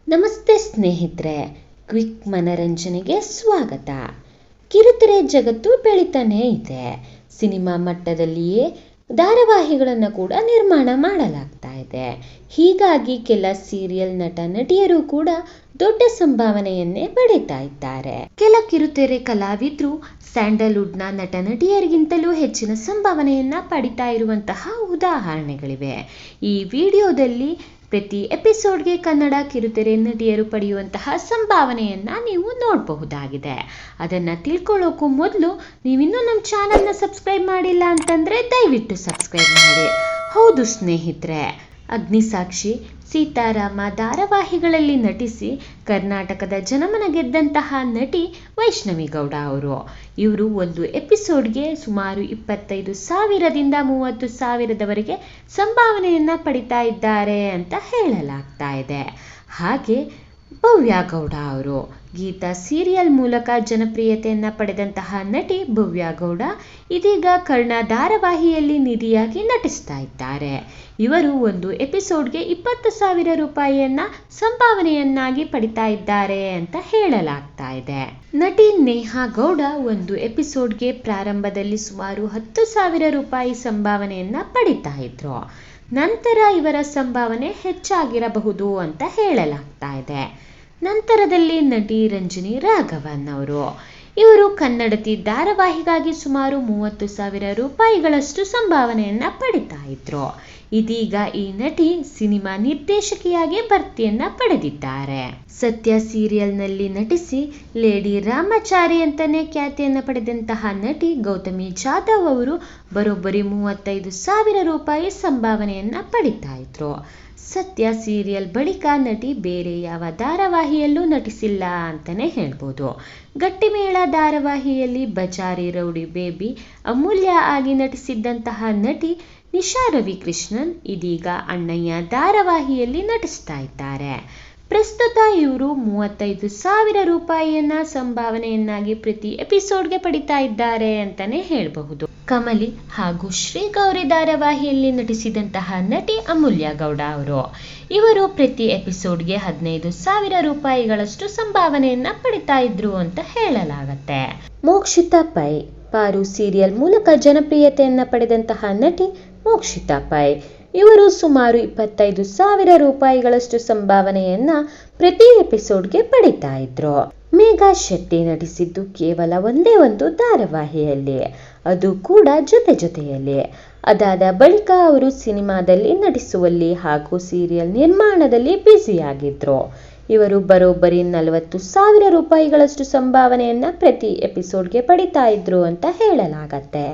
ನಮಸ್ತೆ ಸ್ನೇಹಿತರೆ, ಕ್ವಿಕ್ ಮನರಂಜನೆಗೆ ಸ್ವಾಗತ. ಕಿರುತೆರೆ ಜಗತ್ತು ಬೆಳೀತಾನೆ ಇದೆ. ಸಿನಿಮಾ ಮಟ್ಟದಲ್ಲಿಯೇ ಧಾರಾವಾಹಿಗಳನ್ನು ಕೂಡ ನಿರ್ಮಾಣ ಮಾಡಲಾಗ್ತಾ ಇದೆ. ಹೀಗಾಗಿ ಕೆಲ ಸೀರಿಯಲ್ ನಟ ನಟಿಯರು ಕೂಡ ದೊಡ್ಡ ಸಂಭಾವನೆಯನ್ನೇ ಪಡೀತಾ ಇದ್ದಾರೆ. ಕೆಲ ಕಿರುತೆರೆ ಕಲಾವಿದರು ಸ್ಯಾಂಡಲ್ವುಡ್ನ ನಟ ನಟಿಯರಿಗಿಂತಲೂ ಹೆಚ್ಚಿನ ಸಂಭಾವನೆಯನ್ನ ಪಡಿತಾ ಇರುವಂತಹ ಉದಾಹರಣೆಗಳಿವೆ. ಈ ವಿಡಿಯೋದಲ್ಲಿ ಪ್ರತಿ ಎಪಿಸೋಡ್ಗೆ ಕನ್ನಡ ಕಿರುತೆರೆ ನಟಿಯರು ಪಡೆಯುವಂತಹ ಸಂಭಾವನೆಯನ್ನ ನೀವು ನೋಡಬಹುದಾಗಿದೆ. ಅದನ್ನ ತಿಳ್ಕೊಳ್ಳೋಕ್ಕೂ ಮೊದಲು ನೀವಿನ್ನೂ ನಮ್ಮ ಚಾನಲ್ನ ಸಬ್ಸ್ಕ್ರೈಬ್ ಮಾಡಿಲ್ಲ ಅಂತಂದ್ರೆ ದಯವಿಟ್ಟು ಸಬ್ಸ್ಕ್ರೈಬ್ ಮಾಡಿ. ಹೌದು ಸ್ನೇಹಿತರೆ, ಅಗ್ನಿಸಾಕ್ಷಿ, ಸೀತಾರಾಮ ಧಾರಾವಾಹಿಗಳಲ್ಲಿ ನಟಿಸಿ ಕರ್ನಾಟಕದ ಜನಮನ ಗೆದ್ದಂತಹ ನಟಿ ವೈಷ್ಣವಿ ಗೌಡ ಅವರು. ಇವರು ಒಂದು ಎಪಿಸೋಡ್ಗೆ ಸುಮಾರು 25,000ದಿಂದ 30,000ದವರೆಗೆ ಸಂಭಾವನೆಯನ್ನ ಪಡಿತಾ ಇದ್ದಾರೆ ಅಂತ ಹೇಳಲಾಗ್ತಾ ಇದೆ. ಹಾಗೆ ಭವ್ಯ ಗೌಡ ಅವರು ಗೀತಾ ಸೀರಿಯಲ್ ಮೂಲಕ ಜನಪ್ರಿಯತೆಯನ್ನ ಪಡೆದಂತಹ ನಟಿ ಭವ್ಯ ಗೌಡ ಇದೀಗ ಕರ್ಣ ಧಾರಾವಾಹಿಯಲ್ಲಿ ನಿಧಿಯಾಗಿ ನಟಿಸ್ತಾ ಇದ್ದಾರೆ. ಇವರು ಒಂದು ಎಪಿಸೋಡ್ಗೆ 20,000 ರೂಪಾಯಿಯನ್ನ ಸಂಭಾವನೆಯನ್ನಾಗಿ ಪಡಿತಾ ಇದ್ದಾರೆ ಅಂತ ಹೇಳಲಾಗ್ತಾ ಇದೆ. ನಟಿ ನೇಹಾ ಗೌಡ ಒಂದು ಎಪಿಸೋಡ್ಗೆ ಪ್ರಾರಂಭದಲ್ಲಿ ಸುಮಾರು 10,000 ರೂಪಾಯಿ ಸಂಭಾವನೆಯನ್ನ ಪಡಿತಾ ಇದ್ರು. ನಂತರ ಇವರ ಸಂಭಾವನೆ ಹೆಚ್ಚಾಗಿರಬಹುದು ಅಂತ ಹೇಳಲಾಗ್ತಾ ಇದೆ. ನಂತರದಲ್ಲಿ ನಟಿ ರಂಜಿನಿ ರಾಘವನ್ ಅವರು, ಇವರು ಕನ್ನಡತಿ ಧಾರಾವಾಹಿಗಾಗಿ ಸುಮಾರು 30,000 ರೂಪಾಯಿಗಳಷ್ಟು ಸಂಭಾವನೆಯನ್ನ ಪಡಿತಾ ಇದ್ರು. ಇದೀಗ ಈ ನಟಿ ಸಿನಿಮಾ ನಿರ್ದೇಶಕಿಯಾಗಿ ಬಡ್ತಿಯನ್ನ ಪಡೆದಿದ್ದಾರೆ. ಸತ್ಯ ಸೀರಿಯಲ್ನಲ್ಲಿ ನಟಿಸಿ ಲೇಡಿ ರಾಮಚಾರಿ ಅಂತಾನೆ ಖ್ಯಾತಿಯನ್ನ ಪಡೆದಂತಹ ನಟಿ ಗೌತಮಿ ಜಾಧವ್ ಅವರು ಬರೋಬ್ಬರಿ 35,000 ರೂಪಾಯಿ ಸಂಭಾವನೆಯನ್ನ ಪಡಿತಾ ಇದ್ರು. ಸತ್ಯ ಸೀರಿಯಲ್ ಬಳಿಕ ನಟಿ ಬೇರೆ ಯಾವ ಧಾರಾವಾಹಿಯಲ್ಲೂ ನಟಿಸಿಲ್ಲ ಅಂತಾನೆ ಹೇಳ್ಬೋದು. ಗಟ್ಟಿಮೇಳ ಧಾರಾವಾಹಿಯಲ್ಲಿ ಬಚಾರಿ ರೌಡಿ ಬೇಬಿ ಅಮೂಲ್ಯ ಆಗಿ ನಟಿಸಿದ್ದಂತಹ ನಟಿ ನಿಶಾ ರವಿಕೃಷ್ಣನ್ ಇದೀಗ ಅಣ್ಣಯ್ಯ ಧಾರಾವಾಹಿಯಲ್ಲಿ ನಟಿಸ್ತಾ ಇದ್ದಾರೆ. ಪ್ರಸ್ತುತ ಇವರು 35,000 ರೂಪಾಯಿಯನ್ನ ಸಂಭಾವನೆಯನ್ನಾಗಿ ಪ್ರತಿ ಎಪಿಸೋಡ್ಗೆ ಪಡಿತಾ ಇದ್ದಾರೆ ಅಂತಾನೆ ಹೇಳಬಹುದು. ಕಮಲಿ ಹಾಗೂ ಶ್ರೀಗೌರಿ ಧಾರಾವಾಹಿಯಲ್ಲಿ ನಟಿಸಿದಂತಹ ನಟಿ ಅಮೂಲ್ಯ ಗೌಡ ಅವರು, ಇವರು ಪ್ರತಿ ಎಪಿಸೋಡ್ಗೆ 15,000 ರೂಪಾಯಿಗಳಷ್ಟು ಸಂಭಾವನೆಯನ್ನ ಪಡಿತಾ ಇದ್ರು ಅಂತ ಹೇಳಲಾಗತ್ತೆ. ಮೋಕ್ಷಿತಾ ಪೈ, ಪಾರು ಸೀರಿಯಲ್ ಮೂಲಕ ಜನಪ್ರಿಯತೆಯನ್ನ ಪಡೆದಂತಹ ನಟಿ ಮೋಕ್ಷಿತಾ ಪೈ, ಇವರು ಸುಮಾರು 25,000 ರೂಪಾಯಿಗಳಷ್ಟು ಸಂಭಾವನೆಯನ್ನ ಪ್ರತಿ ಎಪಿಸೋಡ್ಗೆ ಪಡಿತಾ ಇದ್ರು. ಮೇಘಾ ಶೆಟ್ಟಿ ನಟಿಸಿದ್ದು ಕೇವಲ ಒಂದೇ ಒಂದು ಧಾರಾವಾಹಿಯಲ್ಲಿ, ಅದು ಕೂಡ ಜೊತೆಯಲ್ಲಿ. ಅದಾದ ಬಳಿಕ ಅವರು ಸಿನಿಮಾದಲ್ಲಿ ನಟಿಸುವಲ್ಲಿ ಹಾಗೂ ಸೀರಿಯಲ್ ನಿರ್ಮಾಣದಲ್ಲಿ ಬ್ಯುಸಿಯಾಗಿದ್ರು. ಇವರು ಬರೋಬ್ಬರಿ 40,000 ರೂಪಾಯಿಗಳಷ್ಟು ಸಂಭಾವನೆಯನ್ನ ಪ್ರತಿ ಎಪಿಸೋಡ್ಗೆ ಪಡಿತಾ ಇದ್ರು ಅಂತ ಹೇಳಲಾಗತ್ತೆ.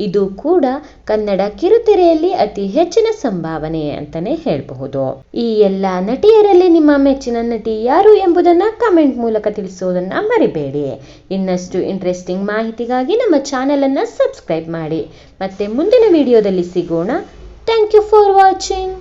ಇದು ಕೂಡ ಕನ್ನಡ ಕಿರುತೆರೆಯಲ್ಲಿ ಅತಿ ಹೆಚ್ಚಿನ ಸಂಭಾವನೆ ಅಂತಾನೆ ಹೇಳಬಹುದು. ಈ ಎಲ್ಲಾ ನಟಿಯರಲ್ಲಿ ನಿಮ್ಮ ಮೆಚ್ಚಿನ ನಟಿ ಯಾರು ಎಂಬುದನ್ನ ಕಮೆಂಟ್ ಮೂಲಕ ತಿಳಿಸೋದನ್ನ ಮರಿಬೇಡಿ. ಇನ್ನಷ್ಟು ಇಂಟ್ರೆಸ್ಟಿಂಗ್ ಮಾಹಿತಿಗಾಗಿ ನಮ್ಮ ಚಾನೆಲ್ ಅನ್ನ ಸಬ್ಸ್ಕ್ರೈಬ್ ಮಾಡಿ. ಮತ್ತೆ ಮುಂದಿನ ವಿಡಿಯೋದಲ್ಲಿ ಸಿಗೋಣ. Thank you for watching.